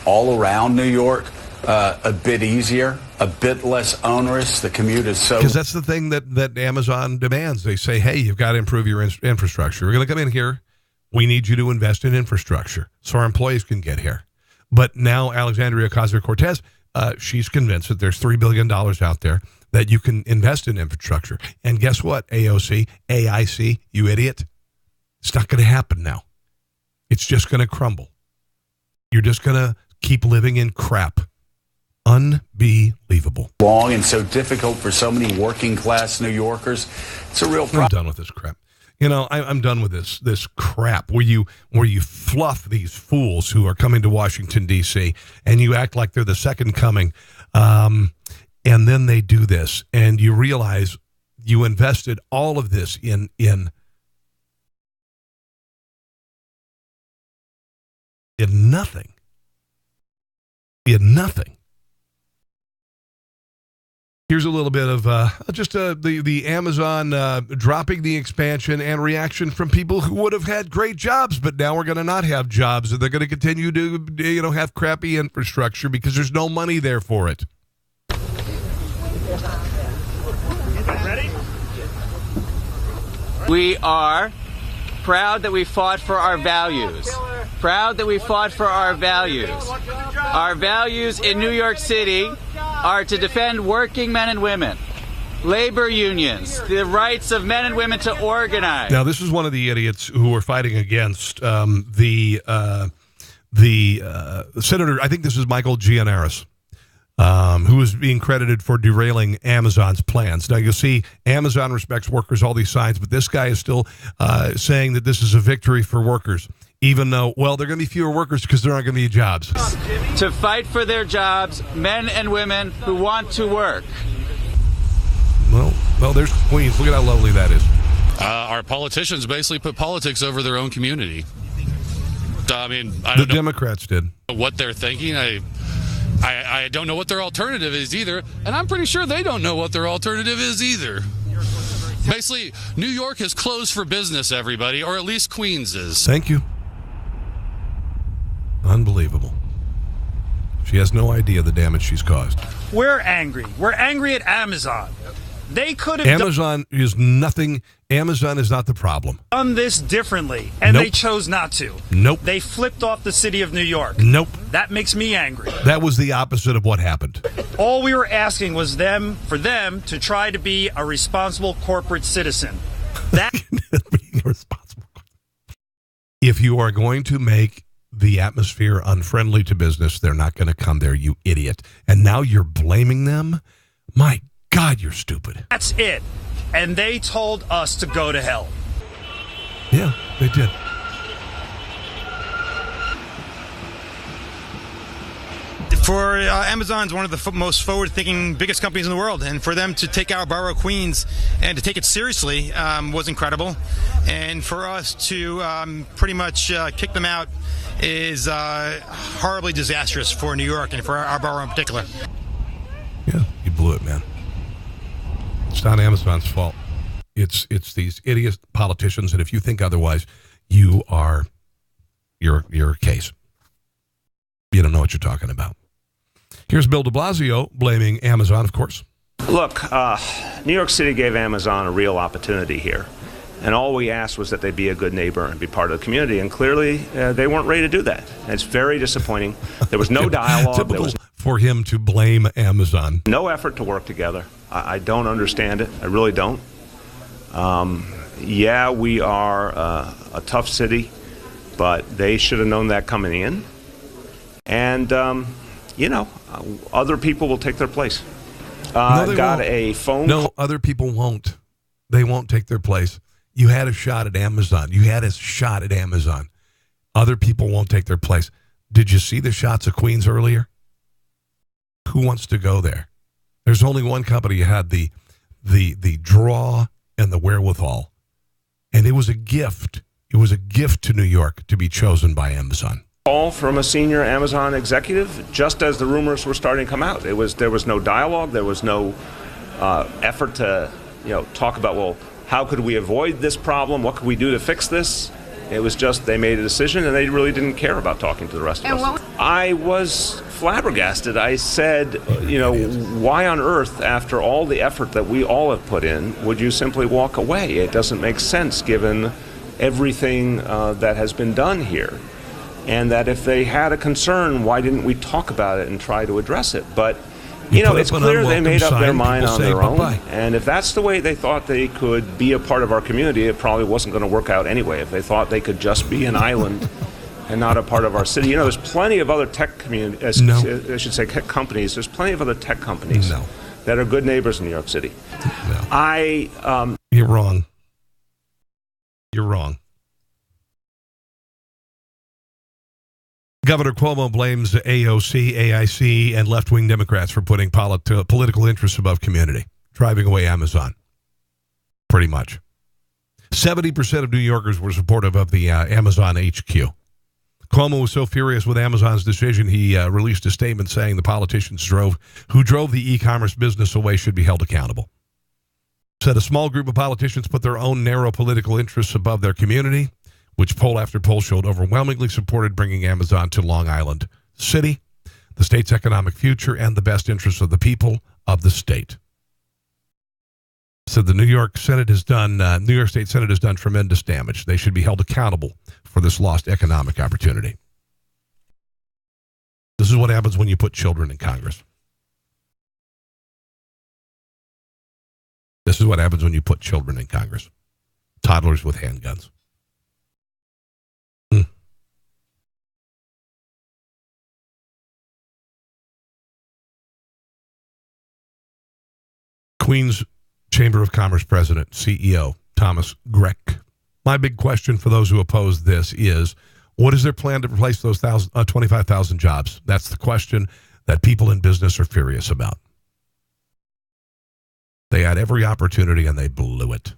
all around New York a bit easier, a bit less onerous. The commute is so... Because that's the thing that Amazon demands. They say, hey, you've got to improve your infrastructure. We're going to come in here. We need you to invest in infrastructure so our employees can get here. But now Alexandria Idiota Cortez, she's convinced that there's $3 billion out there that you can invest in infrastructure. And guess what, AIC, you idiot? It's not going to happen now. It's just going to crumble. You're just going to keep living in crap. Unbelievable. Long and so difficult for so many working class New Yorkers. It's a real problem. I'm done with this crap. You know, I'm done with this crap where you fluff these fools who are coming to Washington, D.C., and you act like they're the second coming, and then they do this, and you realize you invested all of this in nothing. In nothing. Here's a little bit of the Amazon dropping the expansion and reaction from people who would have had great jobs, but now we're going to not have jobs, and they're going to continue to have crappy infrastructure because there's no money there for it. Ready? We are proud that we fought for our values. Proud that we fought for our values. Our values in New York City are to defend working men and women, labor unions, the rights of men and women to organize. Now, this is one of the idiots who are fighting against the senator. I think this is Michael Gianaris, who is being credited for derailing Amazon's plans. Now, you'll see Amazon respects workers, all these signs, but this guy is still saying that this is a victory for workers, even though, well, there are going to be fewer workers because there aren't going to be jobs. To fight for their jobs, men and women who want to work. Well, there's Queens. Look at how lovely that is. Our politicians basically put politics over their own community. I mean, I the don't know Democrats did. What they're thinking. I don't know what their alternative is either, and I'm pretty sure they don't know what their alternative is either. Basically, New York is closed for business, everybody, or at least Queens is. Thank you. Unbelievable. She has no idea the damage she's caused. We're angry. We're angry at Amazon. They could have Amazon is nothing. Amazon is not the problem. Done this differently, and Nope. they chose not to. Nope. They flipped off the city of New York. Nope. That makes me angry. That was the opposite of what happened. All we were asking was for them to try to be a responsible corporate citizen. That being responsible. If you are going to make the atmosphere unfriendly to business, they're not going to come there, you idiot. And now you're blaming them? My God, you're stupid. That's it. And they told us to go to hell. Yeah, they did. For Amazon's one of the most forward-thinking, biggest companies in the world, and for them to take our borough, Queens, and to take it seriously was incredible. And for us to pretty much kick them out is horribly disastrous for New York and for our borough in particular. Yeah, you blew it, man. It's not Amazon's fault. It's these idiot politicians, and if you think otherwise, you're a case. You don't know what you're talking about. Here's Bill de Blasio blaming Amazon, of course. Look, New York City gave Amazon a real opportunity here. And all we asked was that they be a good neighbor and be part of the community. And clearly, they weren't ready to do that. And it's very disappointing. There was no dialogue. Typical there was for him to blame Amazon. No effort to work together. I don't understand it. I really don't. Yeah, we are a tough city, but they should have known that coming in. And, other people will take their place. No, they got won't. a phone No, other people won't. They won't take their place. You had a shot at Amazon. Other people won't take their place. Did you see the shots of Queens earlier? Who wants to go there? There's only one company who had the draw and the wherewithal. And it was a gift. It was a gift to New York to be chosen by Amazon. Call from a senior Amazon executive just as the rumors were starting to come out. There was no dialogue. There was no effort to talk about, well, how could we avoid this problem? What could we do to fix this? It was just they made a decision and they really didn't care about talking to the rest of us. I was flabbergasted. I said, why on earth, after all the effort that we all have put in, would you simply walk away? It doesn't make sense given everything that has been done here. And that if they had a concern, why didn't we talk about it and try to address it? But it's clear they made up their mind on their own. And if that's the way they thought they could be a part of our community, it probably wasn't going to work out anyway. If they thought they could just be an island and not a part of our city. There's plenty of other tech companies. There's plenty of other tech companies that are good neighbors in New York City. No. You're wrong. You're wrong. Governor Cuomo blames AOC, AIC, and left-wing Democrats for putting political interests above community, driving away Amazon. Pretty much. 70% of New Yorkers were supportive of the Amazon HQ. Cuomo was so furious with Amazon's decision, he released a statement saying the politicians who drove the e-commerce business away should be held accountable. Said a small group of politicians put their own narrow political interests above their community, which poll after poll showed overwhelmingly supported bringing Amazon to Long Island City, the state's economic future, and the best interests of the people of the state. So the New York State Senate has done tremendous damage. They should be held accountable for this lost economic opportunity. This is what happens when you put children in Congress. This is what happens when you put children in Congress. Toddlers with handguns. Queens Chamber of Commerce President, CEO, Thomas Greck. My big question for those who oppose this is, what is their plan to replace those 25,000 jobs? That's the question that people in business are furious about. They had every opportunity and they blew it.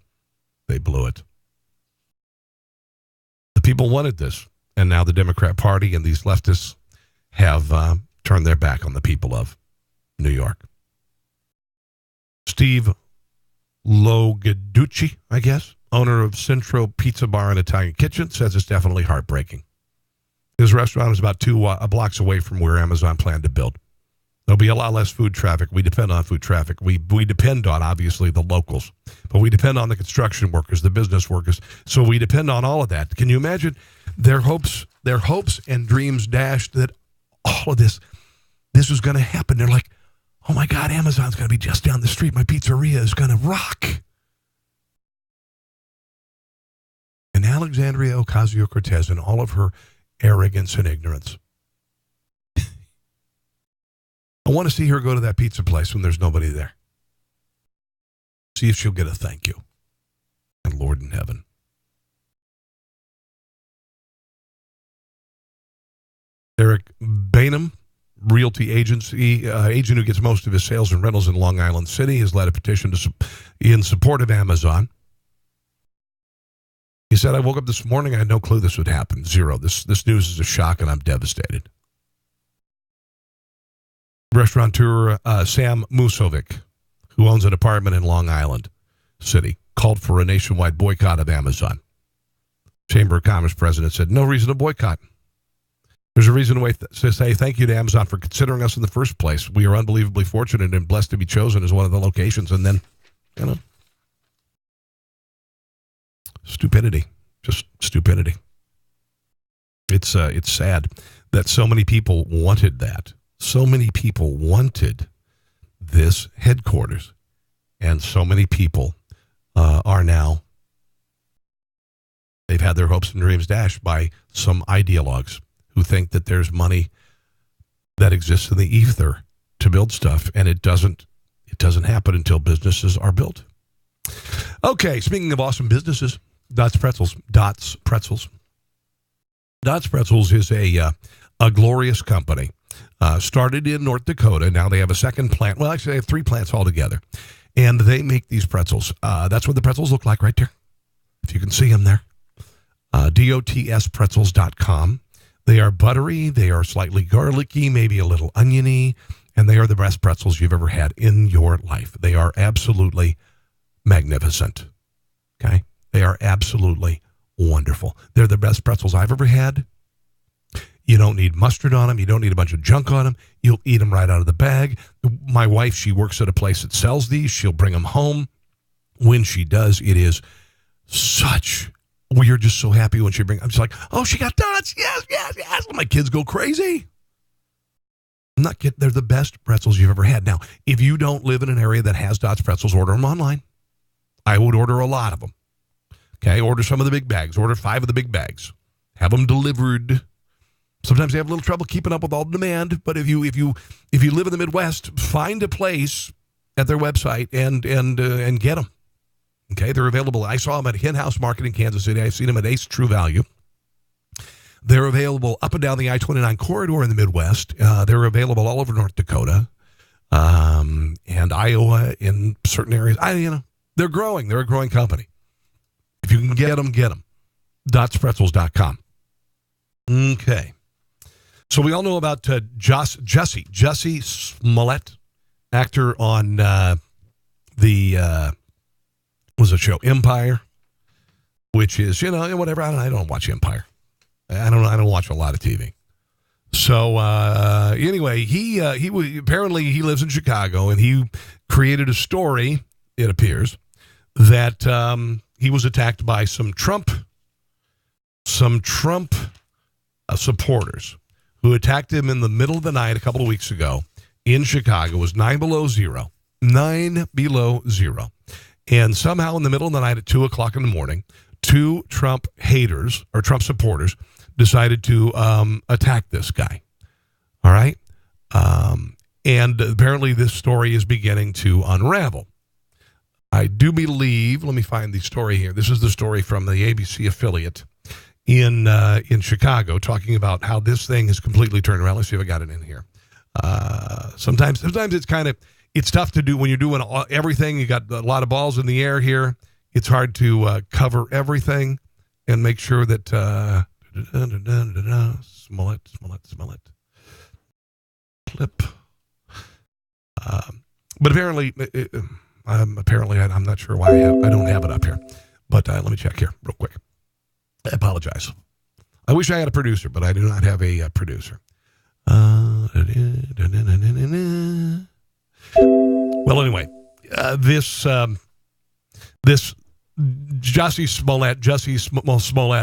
They blew it. The people wanted this, and now the Democrat Party and these leftists have turned their back on the people of New York. Steve Logaducci, I guess, owner of Centro Pizza Bar and Italian Kitchen, says it's definitely heartbreaking. His restaurant is about 2 blocks away from where Amazon planned to build. There'll be a lot less food traffic. We depend on food traffic. We depend on, obviously, the locals. But we depend on the construction workers, the business workers. So we depend on all of that. Can you imagine their hopes and dreams dashed that all of this was going to happen? They're like, oh my God, Amazon's going to be just down the street. My pizzeria is going to rock. And Alexandria Idiota Cortez and all of her arrogance and ignorance. I want to see her go to that pizza place when there's nobody there. See if she'll get a thank you. And Lord in heaven. Eric Bainham, realty agency agent who gets most of his sales and rentals in Long Island City, has led a petition in support of Amazon. He said, I woke up this morning, I had no clue this would happen. Zero. This news is a shock and I'm devastated. Restaurateur Sam Musovic, who owns an apartment in Long Island City, called for a nationwide boycott of Amazon. Chamber of Commerce president said, no reason to boycott. There's a reason to say thank you to Amazon for considering us in the first place. We are unbelievably fortunate and blessed to be chosen as one of the locations. And then, Stupidity. Just stupidity. It's sad that so many people wanted that. So many people wanted this headquarters. And so many people are now, they've had their hopes and dreams dashed by some ideologues who think that there's money that exists in the ether to build stuff, and it doesn't happen until businesses are built. Okay, speaking of awesome businesses, Dots Pretzels. Dots Pretzels is a glorious company. Started in North Dakota. Now they have a second plant. Well, actually, they have 3 plants altogether. And they make these pretzels. That's what the pretzels look like right there. If you can see them there. DOTSpretzels.com. They are buttery. They are slightly garlicky, maybe a little oniony. And they are the best pretzels you've ever had in your life. They are absolutely magnificent. Okay? They are absolutely wonderful. They're the best pretzels I've ever had. You don't need mustard on them. You don't need a bunch of junk on them. You'll eat them right out of the bag. My wife, she works at a place that sells these. She'll bring them home. When she does, it is such... We're just so happy when she brings... I'm just like, oh, she got dots. Yes, yes, yes. My kids go crazy. I'm not kidding. They're the best pretzels you've ever had. Now, if you don't live in an area that has Dots Pretzels, order them online. I would order a lot of them. Okay, order some of the big bags. Order 5 of the big bags. Have them delivered. Sometimes they have a little trouble keeping up with all the demand, but if you live in the Midwest, find a place at their website and get them. Okay, they're available. I saw them at Hen House Market in Kansas City. I've seen them at Ace True Value. They're available up and down the I-29 corridor in the Midwest. They're available all over North Dakota and Iowa in certain areas. They're growing. They're a growing company. If you can get them, get them. DotsPretzels.com. Okay. So we all know about Jussie Smollett, actor on was a show Empire, which is, whatever. I don't watch Empire. I don't watch a lot of TV. So anyway, he apparently he lives in Chicago, and he created a story, it appears, that he was attacked by some Trump supporters who attacked him in the middle of the night a couple of weeks ago in Chicago. It was 9 below zero. And somehow in the middle of the night at 2 o'clock in the morning, 2 Trump haters or Trump supporters decided to attack this guy. All right? And apparently this story is beginning to unravel. I do believe, let me find the story here. This is the story from the ABC affiliate in Chicago, talking about how this thing is completely turned around. Let's see if I got it in here. Sometimes it's tough to do when you're doing everything. You got a lot of balls in the air here. It's hard to cover everything and make sure that Smollett clip. But apparently, I'm not sure why I don't have it up here. But let me check here real quick. I apologize. I wish I had a producer, but I do not have a producer. Well, anyway, this Jussie Smollett.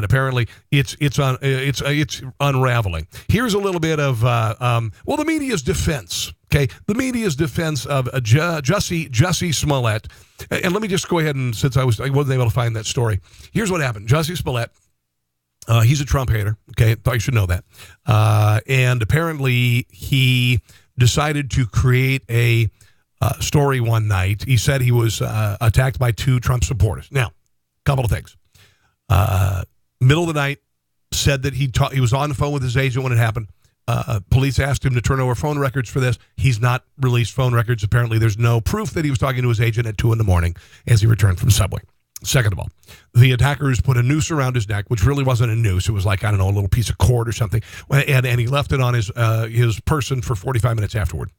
Apparently, it's unraveling. Here's a little bit of the media's defense. Okay, the media's defense of Jussie Smollett. And let me just go ahead and, since I wasn't able to find that story, here's what happened. Jussie Smollett. He's a Trump hater. Okay, I should know that. And apparently, he decided to create a story one night. He said he was attacked by 2 Trump supporters. Now, a couple of things. Middle of the night, said that he was on the phone with his agent when it happened. Police asked him to turn over phone records for this. He's not released phone records. Apparently, there's no proof that he was talking to his agent at 2 a.m. as he returned from Subway. Second of all, the attackers put a noose around his neck, which really wasn't a noose. It was like, a little piece of cord or something. And he left it on his person for 45 minutes afterward.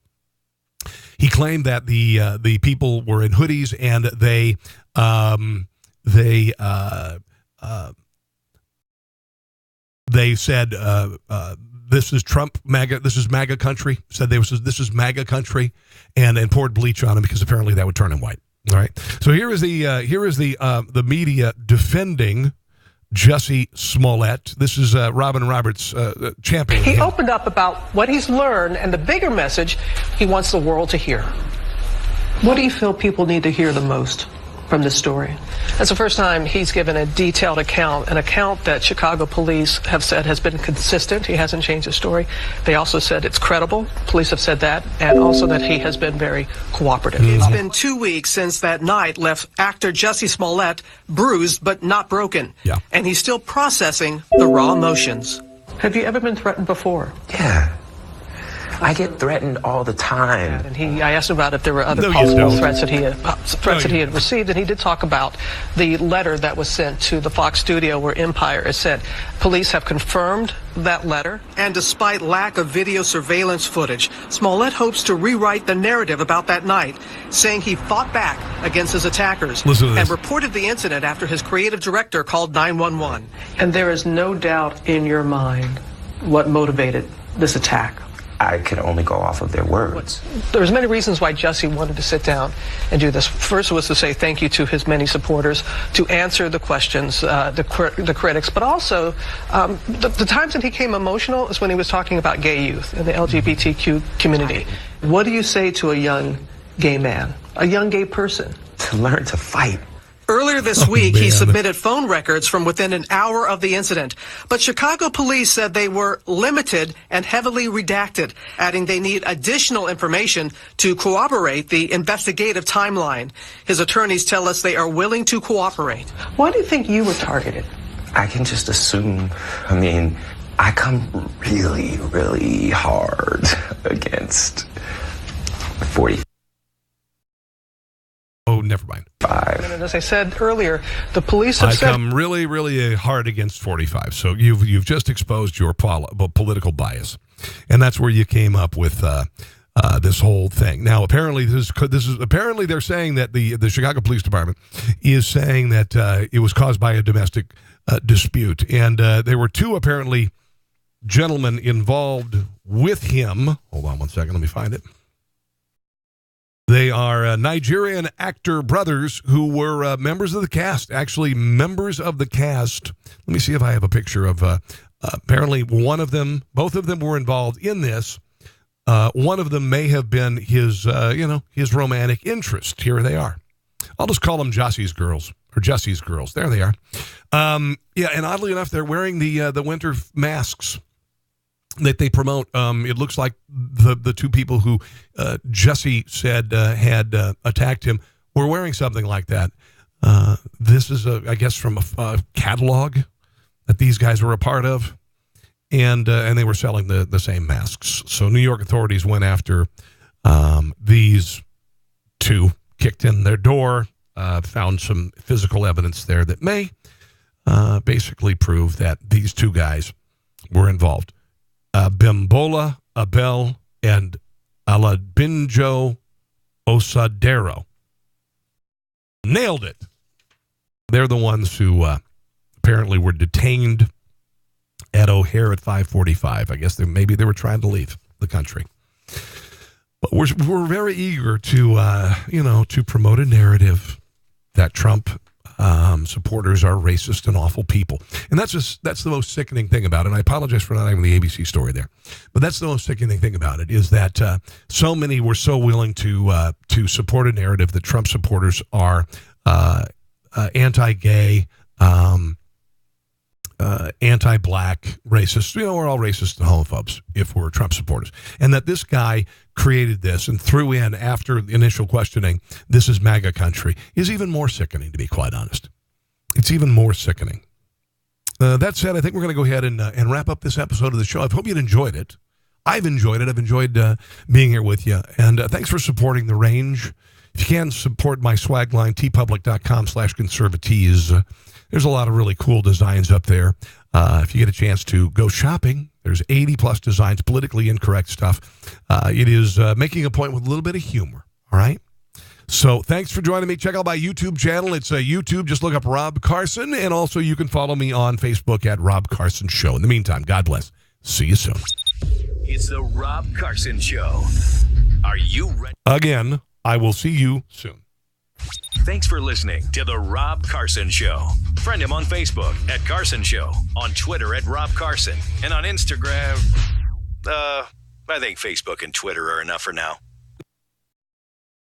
He claimed that the people were in hoodies and they said this is Trump MAGA. This is MAGA country. Said this is MAGA country, and poured bleach on him because apparently that would turn him white. All right. So here is the media defending Jussie Smollett. This is Robin Roberts championing. He opened up about what he's learned and the bigger message he wants the world to hear. What do you feel people need to hear the most from this story? That's the first time he's given a detailed account, an account that Chicago police have said has been consistent. He hasn't changed his story. They also said it's credible. Police have said that, and also that he has been very cooperative. It's been 2 weeks since that night left actor Jussie Smollett bruised but not broken. Yeah. And he's still processing the raw emotions. Have you ever been threatened before? Yeah. I get threatened all the time. And I asked him about if there were other possible threats that he had received, and he did talk about the letter that was sent to the Fox studio where Empire is said. Police have confirmed that letter, and despite lack of video surveillance footage, Smollett hopes to rewrite the narrative about that night, saying he fought back against his attackers and reported the incident after his creative director called 911. And there is no doubt in your mind what motivated this attack. I can only go off of their words. There's many reasons why Jussie wanted to sit down and do this. First was to say thank you to his many supporters, to answer the questions, the critics, but also the times that he came emotional is when he was talking about gay youth and the LGBTQ community. What do you say to a young gay man, a young gay person? To learn to fight. Earlier this week, he submitted phone records from within an hour of the incident. But Chicago police said they were limited and heavily redacted, adding they need additional information to corroborate the investigative timeline. His attorneys tell us they are willing to cooperate. Why do you think you were targeted? I can just assume. I mean, I come really, really hard against 40. Oh, never mind. And as I said earlier, the police have said... I come really, really hard against 45. So you've just exposed your political bias. And that's where you came up with this whole thing. Now, apparently, apparently they're saying that the Chicago Police Department is saying that it was caused by a domestic dispute. And there were two, apparently, gentlemen involved with him. Hold on one second. Let me find it. They are Nigerian actor brothers who were members of the cast, actually members of the cast. Let me see if I have a picture of, apparently both of them were involved in this. One of them may have been his romantic interest. Here they are. I'll just call them Jussie's girls. There they are. And oddly enough, they're wearing the winter masks that they promote. It looks like the two people who Jussie said had attacked him were wearing something like that. This is, I guess, from a catalog that these guys were a part of, and they were selling the same masks. So New York authorities went after these two, kicked in their door, found some physical evidence there that may basically prove that these two guys were involved. Bimbola Abel and Alabinjo Osadero. Nailed it. They're the ones who apparently were detained at O'Hare at 5:45. I guess maybe they were trying to leave the country. But we're very eager to promote a narrative that Trump supporters are racist and awful people. And that's the most sickening thing about it. And I apologize for not having the ABC story there. But that's the most sickening thing about it, is that so many were so willing to support a narrative that Trump supporters are anti-gay, anti-black, racist. We're all racist and homophobes if we're Trump supporters. And that this guy created this and threw in, after initial questioning, this is MAGA country, is even more sickening, to be quite honest. It's even more sickening. That said, I think we're going to go ahead and wrap up this episode of the show. I hope you enjoyed it. I've enjoyed it. I've enjoyed being here with you. And thanks for supporting The Range. If you can, support my swag line, tpublic.com/conservatees. There's a lot of really cool designs up there. If you get a chance to go shopping, there's 80-plus designs, politically incorrect stuff. It is making a point with a little bit of humor, all right? So thanks for joining me. Check out my YouTube channel. It's YouTube. Just look up Rob Carson, and also you can follow me on Facebook at Rob Carson Show. In the meantime, God bless. See you soon. It's the Rob Carson Show. Are you ready? Again, I will see you soon. Thanks for listening to The Rob Carson Show. Friend him on Facebook at Carson Show, on Twitter at Rob Carson, and on Instagram, I think Facebook and Twitter are enough for now.